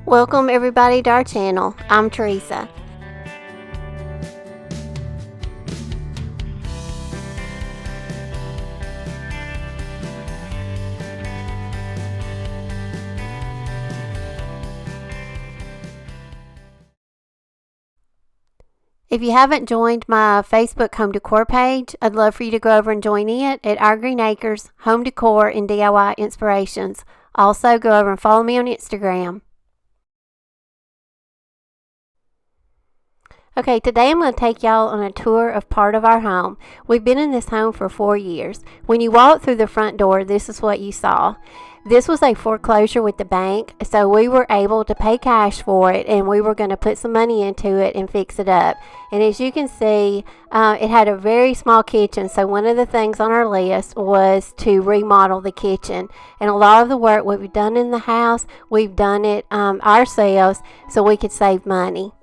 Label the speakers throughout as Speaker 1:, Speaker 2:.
Speaker 1: Welcome everybody to our channel. I'm Teresa. If you haven't joined my Facebook home decor page, I'd love for you to go over and join it at Our Green Acres Home Decor and DIY Inspirations. Also, go over and follow me on Instagram. Okay, today I'm going to take y'all on a tour of part of our home. We've been in this home for 4 years. When you walked through the front door, this is what you saw. This was a foreclosure with the bank, so we were able to pay cash for it, and we were going to put some money into it and fix it up. And as you can see, it had a very small kitchen, so one of the things on our list was to remodel the kitchen. And a lot of the work we've done in the house, we've done it ourselves so we could save money.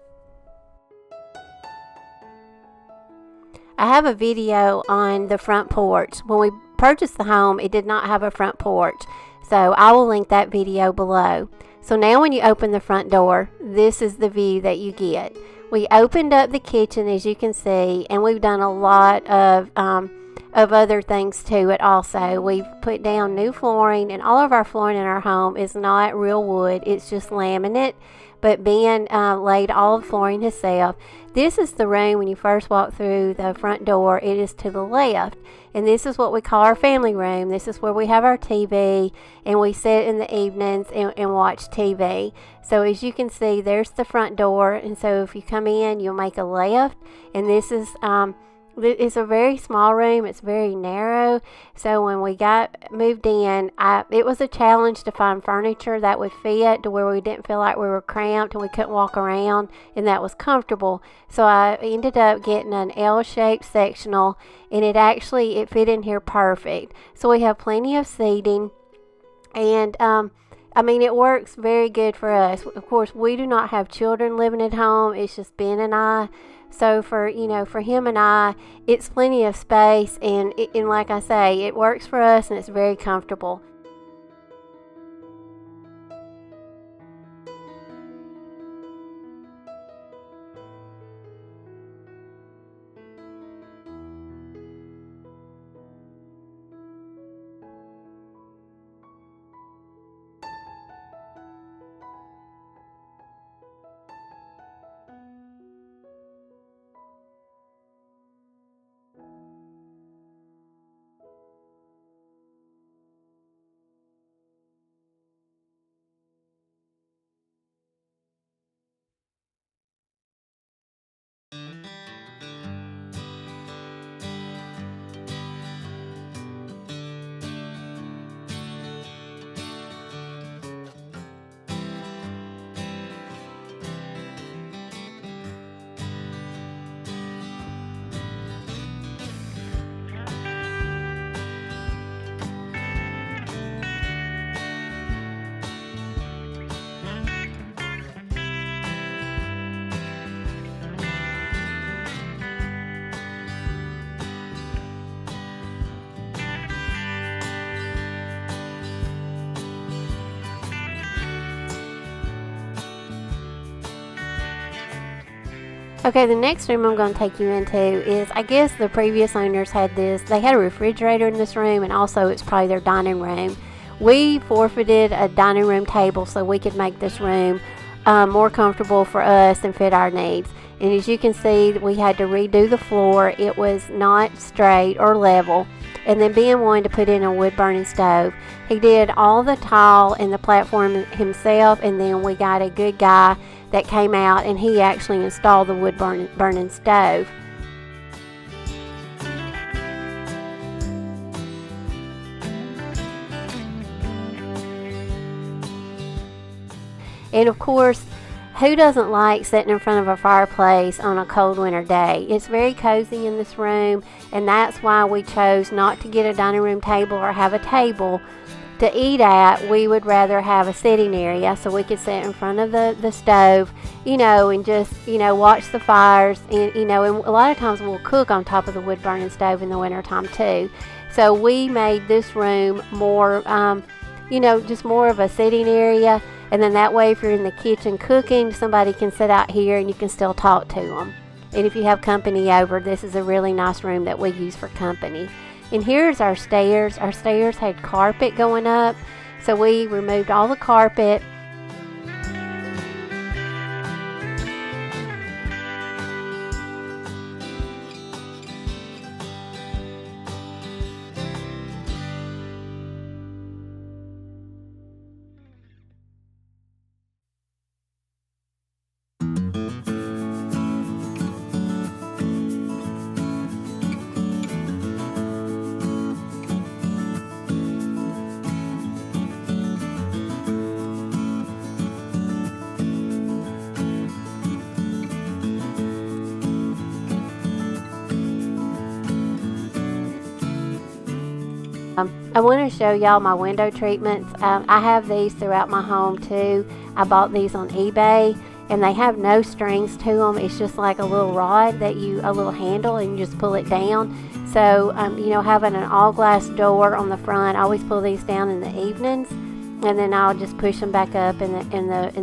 Speaker 1: I have a video on the front porch. When we purchased the home, it did not have a front porch, so I will link that video below. So now when you open the front door, this is the view that you get. We opened up the kitchen, as you can see, and we've done a lot of other things to it also. We've put down new flooring, and all of our flooring in our home is not real wood, it's just laminate. But Ben laid all the flooring himself. This is the room when you first walk through the front door. It is to the left. And this is what we call our family room. This is where we have our TV and we sit in the evenings and watch TV. So as you can see, there's the front door. And so if you come in, you'll make a left. And this is it's a very small room. It's very narrow. So when we got moved in, it was a challenge to find furniture that would fit to where we didn't feel like we were cramped and we couldn't walk around and that was comfortable. So I ended up getting an L-shaped sectional, and it fit in here perfect. So we have plenty of seating, and it works very good for us. Of course, we do not have children living at home. It's just Ben and I. So for him and I, it's plenty of space, and like I say, it works for us and it's very comfortable. Okay, the next room I'm going to take you into is, I guess the previous owners had this. They had a refrigerator in this room, and also it's probably their dining room. We forfeited a dining room table so we could make this room more comfortable for us and fit our needs. And as you can see, we had to redo the floor. It was not straight or level. And then Ben wanted to put in a wood burning stove. He did all the tile and the platform himself, and then we got a good guy that came out and he actually installed the wood burning stove. And of course, who doesn't like sitting in front of a fireplace on a cold winter day? It's very cozy in this room, and that's why we chose not to get a dining room table or have a table to eat at. We would rather have a sitting area so we could sit in front of the stove, and just, watch the fires. And a lot of times we'll cook on top of the wood burning stove in the winter time too. So we made this room more, just more of a sitting area. And then that way, if you're in the kitchen cooking, somebody can sit out here and you can still talk to them. And if you have company over, this is a really nice room that we use for company. And here's our stairs. Our stairs had carpet going up, so we removed all the carpet. I want to show y'all my window treatments. I have these throughout my home too. I bought these on eBay, and they have no strings to them. It's just like a little rod a little handle, and you just pull it down. So, having an all glass door on the front, I always pull these down in the evenings, and then I'll just push them back up in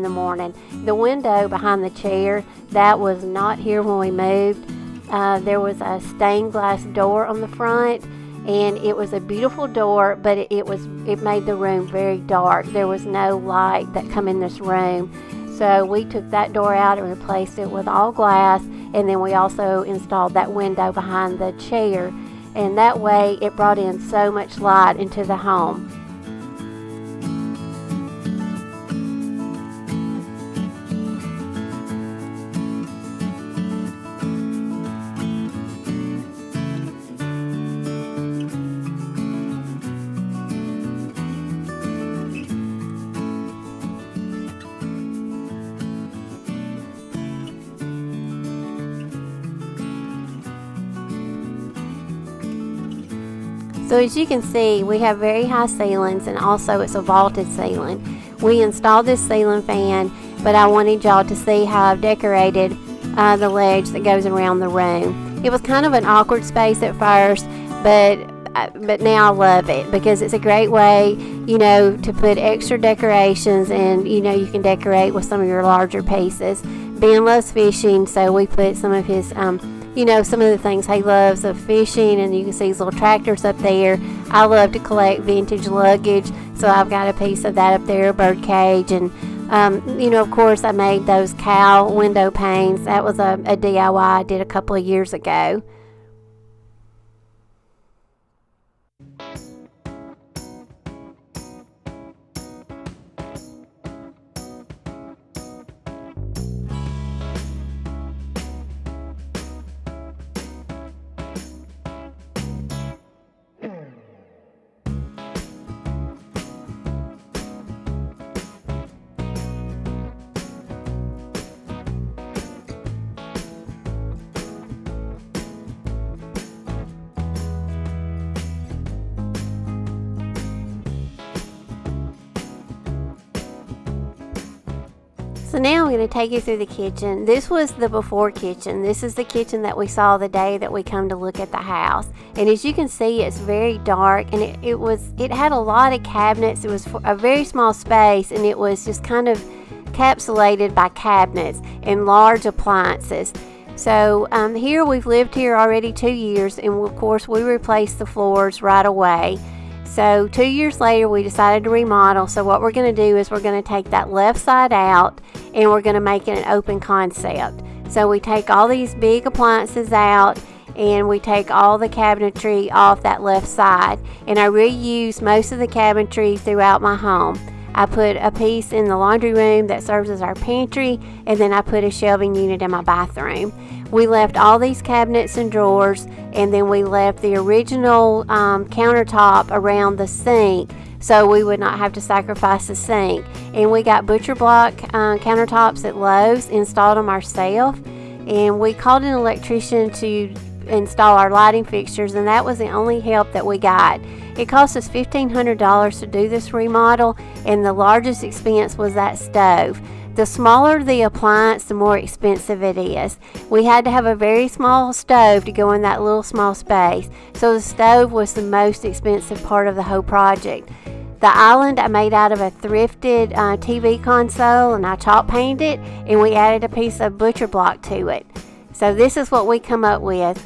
Speaker 1: the morning. The window behind the chair, that was not here when we moved. There was a stained glass door on the front, and it was a beautiful door, but it made the room very dark. There was no light that come in this room. So we took that door out and replaced it with all glass, and then we also installed that window behind the chair, and that way it brought in so much light into the home. So as you can see, we have very high ceilings, and also it's a vaulted ceiling. We installed this ceiling fan, but I wanted y'all to see how I've decorated the ledge that goes around the room. It was kind of an awkward space at first, but now I love it because it's a great way, to put extra decorations, and you can decorate with some of your larger pieces. Ben loves fishing, so we put some of his some of the things he loves of fishing, and you can see his little tractors up there. I love to collect vintage luggage, so I've got a piece of that up there, a bird cage, and of course I made those cow window panes. That was a DIY I did a couple of years ago. So now I'm going to take you through the kitchen. This was the before kitchen. This is the kitchen that we saw the day that we come to look at the house. And as you can see, it's very dark, and it had a lot of cabinets. It was a very small space, and it was just kind of encapsulated by cabinets and large appliances. So here we've lived here already 2 years, and of course we replaced the floors right away. So 2 years later, we decided to remodel. So what we're going to do is we're going to take that left side out, and we're going to make it an open concept. So we take all these big appliances out, and we take all the cabinetry off that left side. And I reuse most of the cabinetry throughout my home. I put a piece in the laundry room that serves as our pantry, and then I put a shelving unit in my bathroom. We left all these cabinets and drawers, and then we left the original countertop around the sink, so we would not have to sacrifice the sink. And we got butcher block countertops at Lowe's, installed them ourselves, and we called an electrician to install our lighting fixtures, and that was the only help that we got. It cost us $1,500 to do this remodel, and the largest expense was that stove. The smaller the appliance, the more expensive it is. We had to have a very small stove to go in that little small space, so the stove was the most expensive part of the whole project. The island I made out of a thrifted TV console, and I chalk painted it, and we added a piece of butcher block to it. So this is what we come up with.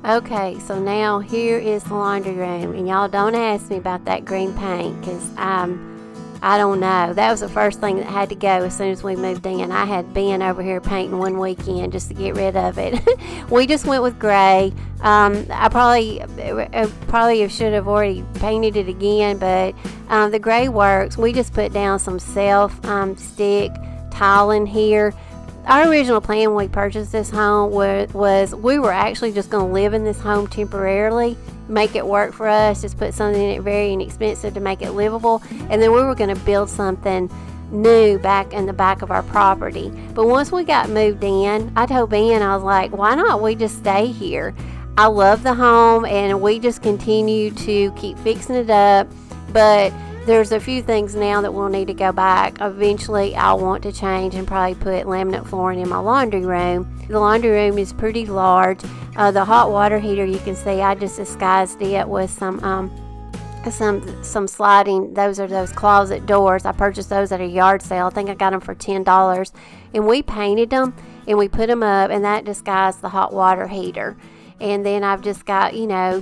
Speaker 1: Okay, so now here is the laundry room, and y'all don't ask me about that green paint because I don't know. That was the first thing that had to go as soon as we moved in. I had been over here painting one weekend just to get rid of it. We just went with gray. I probably should have already painted it again, but the gray works. We just put down some self-stick tile in here. Our original plan when we purchased this home was we were actually just going to live in this home temporarily, make it work for us, just put something in it very inexpensive to make it livable, and then we were going to build something new back in the back of our property. But once we got moved in, I told Ben, I was like, why not we just stay here? I love the home, and we just continue to keep fixing it up, but there's a few things now that we'll need to go back. Eventually, I'll want to change and probably put laminate flooring in my laundry room. The laundry room is pretty large. The hot water heater, you can see I just disguised it with some sliding. Those are those closet doors. I purchased those at a yard sale. I think I got them for $10, and we painted them and we put them up, and that disguised the hot water heater. And then I've just got,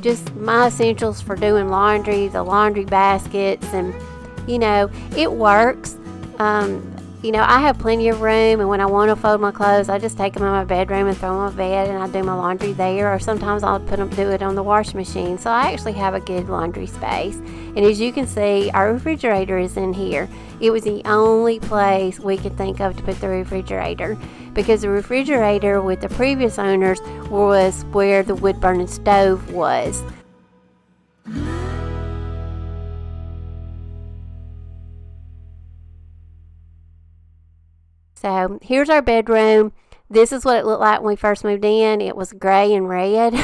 Speaker 1: just my essentials for doing laundry, the laundry baskets, and, it works. You know, I have plenty of room, and when I want to fold my clothes, I just take them in my bedroom and throw them on my bed, and I do my laundry there, or sometimes I'll do it on the washing machine. So I actually have a good laundry space. And as you can see, our refrigerator is in here. It was the only place we could think of to put the refrigerator, because the refrigerator with the previous owners was where the wood burning stove was. So here's our bedroom. This is what it looked like when we first moved in. It was gray and red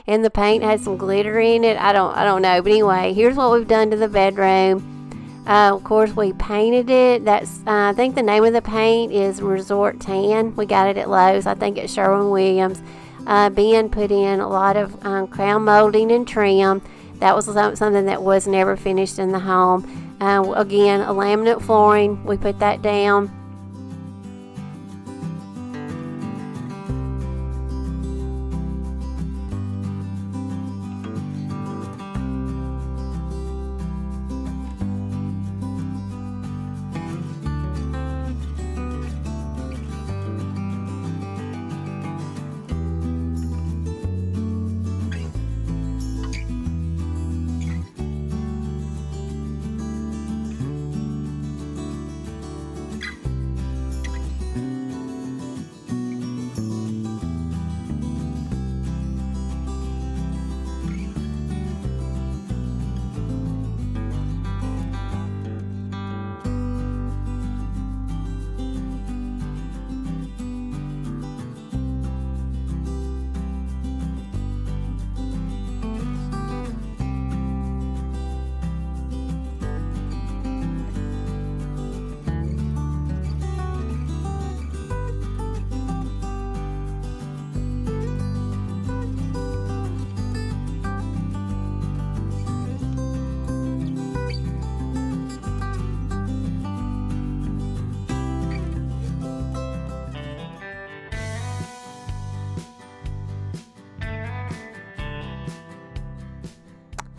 Speaker 1: and the paint had some glitter in it. I don't know, but anyway, here's what we've done to the bedroom. Of course, we painted it. That's I think the name of the paint is Resort Tan. We got it at Lowe's. I think it's Sherwin-Williams. Ben put in a lot of crown molding and trim. That was something that was never finished in the home. Again, a laminate flooring. We put that down.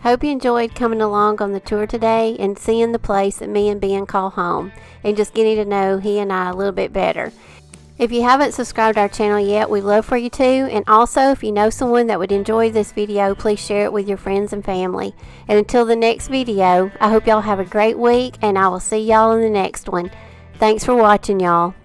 Speaker 1: Hope you enjoyed coming along on the tour today and seeing the place that me and Ben call home, and just getting to know he and I a little bit better. If you haven't subscribed to our channel yet, we'd love for you to. And also, if you know someone that would enjoy this video, please share it with your friends and family. And until the next video, I hope y'all have a great week, and I will see y'all in the next one. Thanks for watching, y'all.